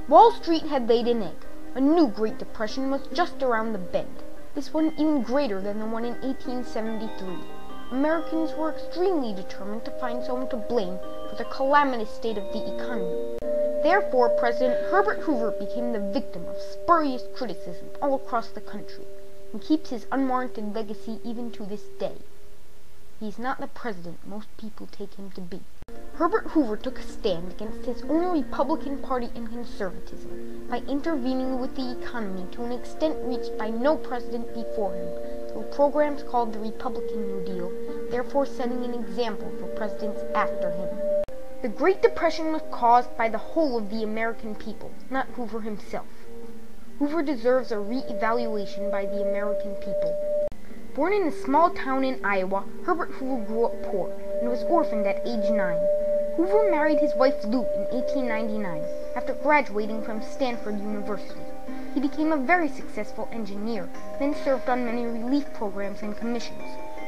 Wall Street had laid an egg. A new Great Depression was just around the bend. This one even greater than the one in 1873. Americans were extremely determined to find someone to blame for the calamitous state of the economy. Therefore, President Herbert Hoover became the victim of spurious criticism all across the country, and keeps his unwarranted legacy even to this day. He is not the president most people take him to be. Herbert Hoover took a stand against his own Republican Party and conservatism by intervening with the economy to an extent reached by no president before him through programs called the Republican New Deal, therefore setting an example for presidents after him. The Great Depression was caused by the whole of the American people, not Hoover himself. Hoover deserves a re-evaluation by the American people. Born in a small town in Iowa, Herbert Hoover grew up poor and was orphaned at age 9. Hoover married his wife Lou in 1899 after graduating from Stanford University. He became a very successful engineer, then served on many relief programs and commissions,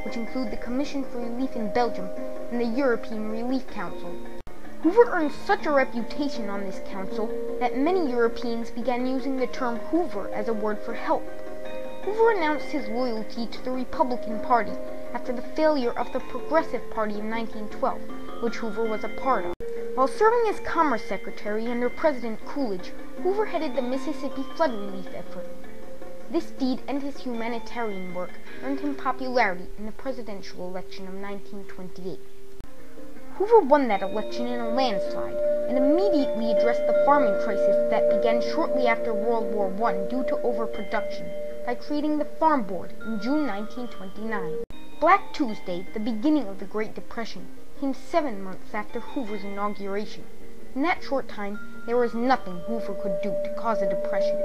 which include the Commission for Relief in Belgium and the European Relief Council. Hoover earned such a reputation on this council that many Europeans began using the term Hoover as a word for help. Hoover announced his loyalty to the Republican Party after the failure of the Progressive Party in 1912, which Hoover was a part of. While serving as Commerce Secretary under President Coolidge, Hoover headed the Mississippi flood relief effort. This deed and his humanitarian work earned him popularity in the presidential election of 1928. Hoover won that election in a landslide and immediately addressed the farming crisis that began shortly after World War I due to overproduction by creating the Farm Board in June 1929. Black Tuesday, the beginning of the Great Depression, came 7 months after Hoover's inauguration. In that short time, there was nothing Hoover could do to cause a depression.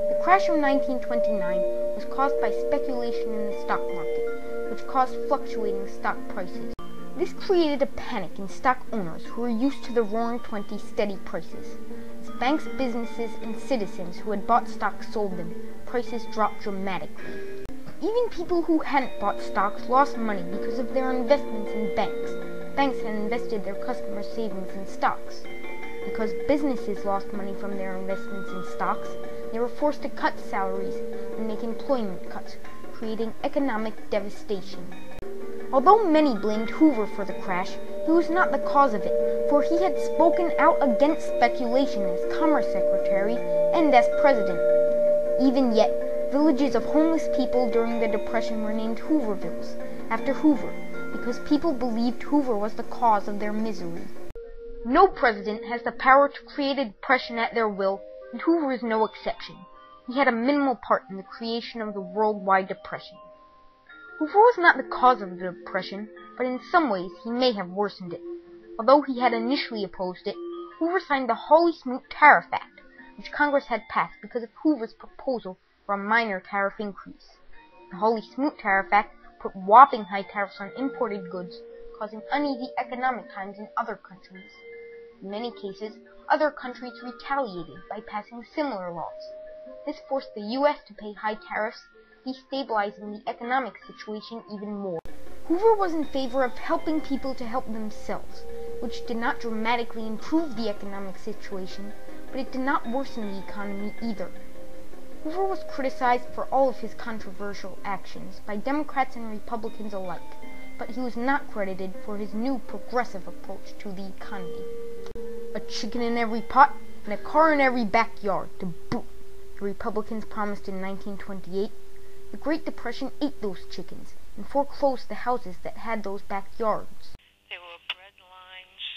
The crash of 1929 was caused by speculation in the stock market, which caused fluctuating stock prices. This created a panic in stock owners who were used to the Roaring '20s steady prices. As banks, businesses, and citizens who had bought stocks sold them, prices dropped dramatically. Even people who hadn't bought stocks lost money because of their investments in banks. Banks had invested their customer savings in stocks. Because businesses lost money from their investments in stocks, they were forced to cut salaries and make employment cuts, creating economic devastation. Although many blamed Hoover for the crash, he was not the cause of it, for he had spoken out against speculation as Commerce Secretary and as President. Even yet, villages of homeless people during the Depression were named Hoovervilles, after Hoover, because people believed Hoover was the cause of their misery. No president has the power to create a depression at their will, and Hoover is no exception. He had a minimal part in the creation of the worldwide depression. Hoover was not the cause of the depression, but in some ways he may have worsened it. Although he had initially opposed it, Hoover signed the Hawley-Smoot Tariff Act, which Congress had passed because of Hoover's proposal for a minor tariff increase. The Hawley-Smoot Tariff Act put whopping high tariffs on imported goods, causing uneasy economic times in other countries. In many cases, other countries retaliated by passing similar laws. This forced the U.S. to pay high tariffs, destabilizing the economic situation even more. Hoover was in favor of helping people to help themselves, which did not dramatically improve the economic situation, but it did not worsen the economy either. Hoover was criticized for all of his controversial actions by Democrats and Republicans alike, but he was not credited for his new progressive approach to the economy. A chicken in every pot and a car in every backyard to boot, the Republicans promised in 1928. The Great Depression ate those chickens and foreclosed the houses that had those backyards. There were bread lines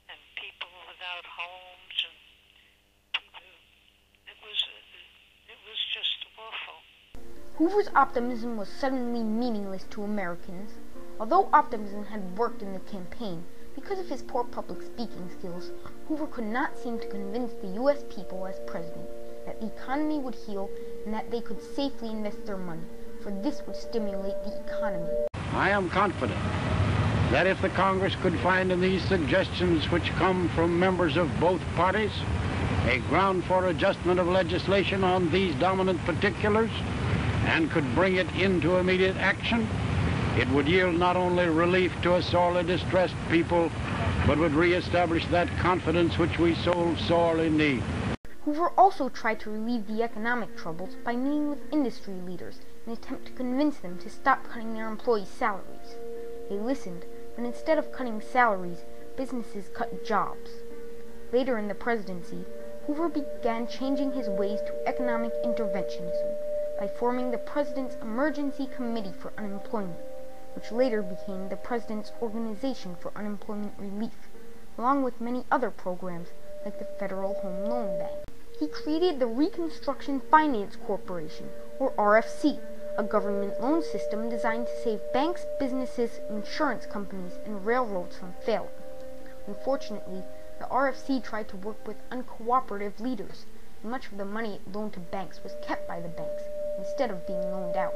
and people without homes, and it was just awful. Hoover's optimism was suddenly meaningless to Americans. Although optimism had worked in the campaign, because of his poor public speaking skills, Hoover could not seem to convince the U.S. people as president that the economy would heal and that they could safely invest their money, for this would stimulate the economy. I am confident that if the Congress could find in these suggestions which come from members of both parties a ground for adjustment of legislation on these dominant particulars and could bring it into immediate action, it would yield not only relief to a sorely distressed people, but would reestablish that confidence which we so sorely need. Hoover also tried to relieve the economic troubles by meeting with industry leaders in an attempt to convince them to stop cutting their employees' salaries. They listened, but instead of cutting salaries, businesses cut jobs. Later in the presidency, Hoover began changing his ways to economic interventionism by forming the President's Emergency Committee for Unemployment, which later became the President's Organization for Unemployment Relief, along with many other programs like the Federal Home Loan Bank. He created the Reconstruction Finance Corporation, or RFC, a government loan system designed to save banks, businesses, insurance companies, and railroads from failing. Unfortunately, the RFC tried to work with uncooperative leaders, and much of the money it loaned to banks was kept by the banks instead of being loaned out.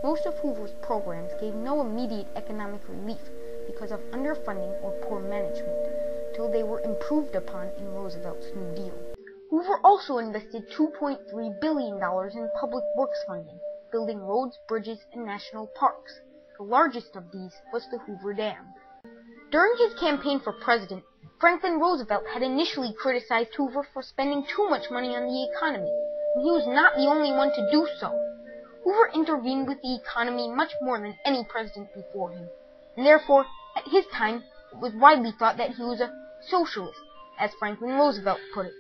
Most of Hoover's programs gave no immediate economic relief because of underfunding or poor management, till they were improved upon in Roosevelt's New Deal. Hoover also invested $2.3 billion in public works funding, building roads, bridges, and national parks. The largest of these was the Hoover Dam. During his campaign for president, Franklin Roosevelt had initially criticized Hoover for spending too much money on the economy, and he was not the only one to do so. Hoover intervened with the economy much more than any president before him, and therefore, at his time, it was widely thought that he was a socialist, as Franklin Roosevelt put it.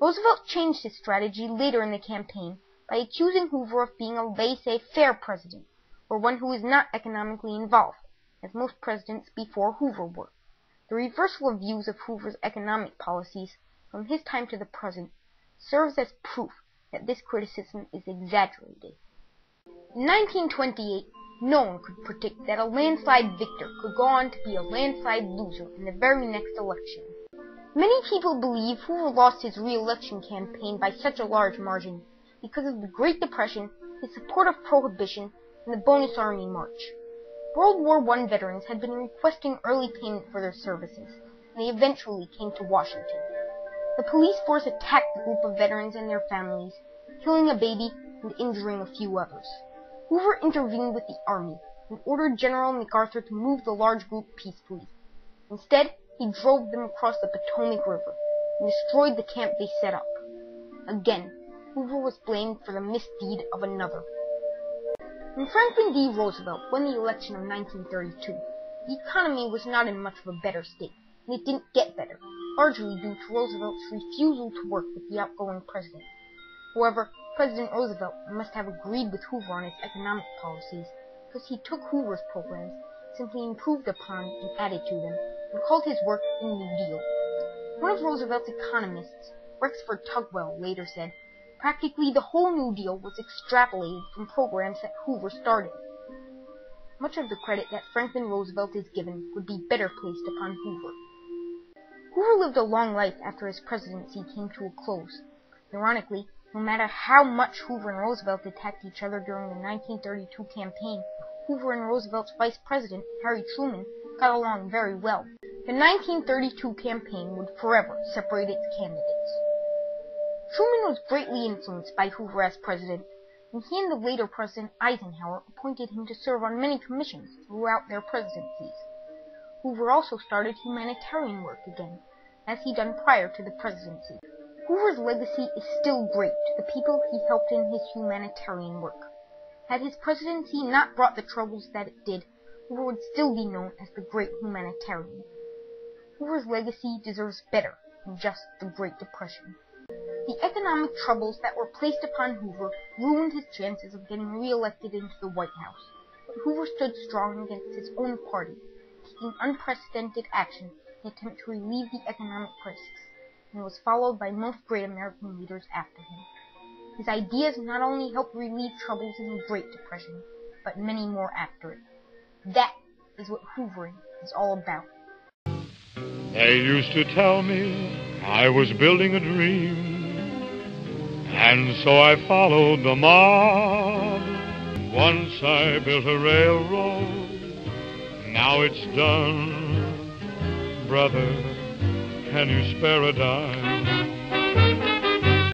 Roosevelt changed his strategy later in the campaign by accusing Hoover of being a laissez-faire president, or one who was not economically involved, as most presidents before Hoover were. The reversal of views of Hoover's economic policies from his time to the present serves as proof that this criticism is exaggerated. In 1928, no one could predict that a landslide victor could go on to be a landslide loser in the very next election. Many people believe Hoover lost his re-election campaign by such a large margin because of the Great Depression, his support of Prohibition, and the Bonus Army March. World War I veterans had been requesting early payment for their services, and they eventually came to Washington. The police force attacked the group of veterans and their families, killing a baby and injuring a few others. Hoover intervened with the army and ordered General MacArthur to move the large group peacefully. Instead, he drove them across the Potomac River and destroyed the camp they set up. Again, Hoover was blamed for the misdeed of another. When Franklin D. Roosevelt won the election of 1932, the economy was not in much of a better state, and it didn't get better, largely due to Roosevelt's refusal to work with the outgoing president. However, President Roosevelt must have agreed with Hoover on his economic policies, because he took Hoover's programs, simply improved upon and added to them, and called his work the New Deal. One of Roosevelt's economists, Rexford Tugwell, later said, practically the whole New Deal was extrapolated from programs that Hoover started. Much of the credit that Franklin Roosevelt is given would be better placed upon Hoover. Hoover lived a long life after his presidency came to a close. Ironically, no matter how much Hoover and Roosevelt attacked each other during the 1932 campaign, Hoover and Roosevelt's vice president, Harry Truman, got along very well. The 1932 campaign would forever separate its candidates. Truman was greatly influenced by Hoover as president, and he and the later President Eisenhower appointed him to serve on many commissions throughout their presidencies. Hoover also started humanitarian work again, as he'd done prior to the presidency. Hoover's legacy is still great to the people he helped in his humanitarian work. Had his presidency not brought the troubles that it did, Hoover would still be known as the great humanitarian. Hoover's legacy deserves better than just the Great Depression. The economic troubles that were placed upon Hoover ruined his chances of getting re-elected into the White House, but Hoover stood strong against his own party, taking unprecedented action in an attempt to relieve the economic crisis, and was followed by most great American leaders after him. His ideas not only helped relieve troubles in the Great Depression, but many more after it. That is what Hoovering is all about. They used to tell me I was building a dream, and so I followed the mob. Once I built a railroad, now it's done. Brother, can you spare a dime?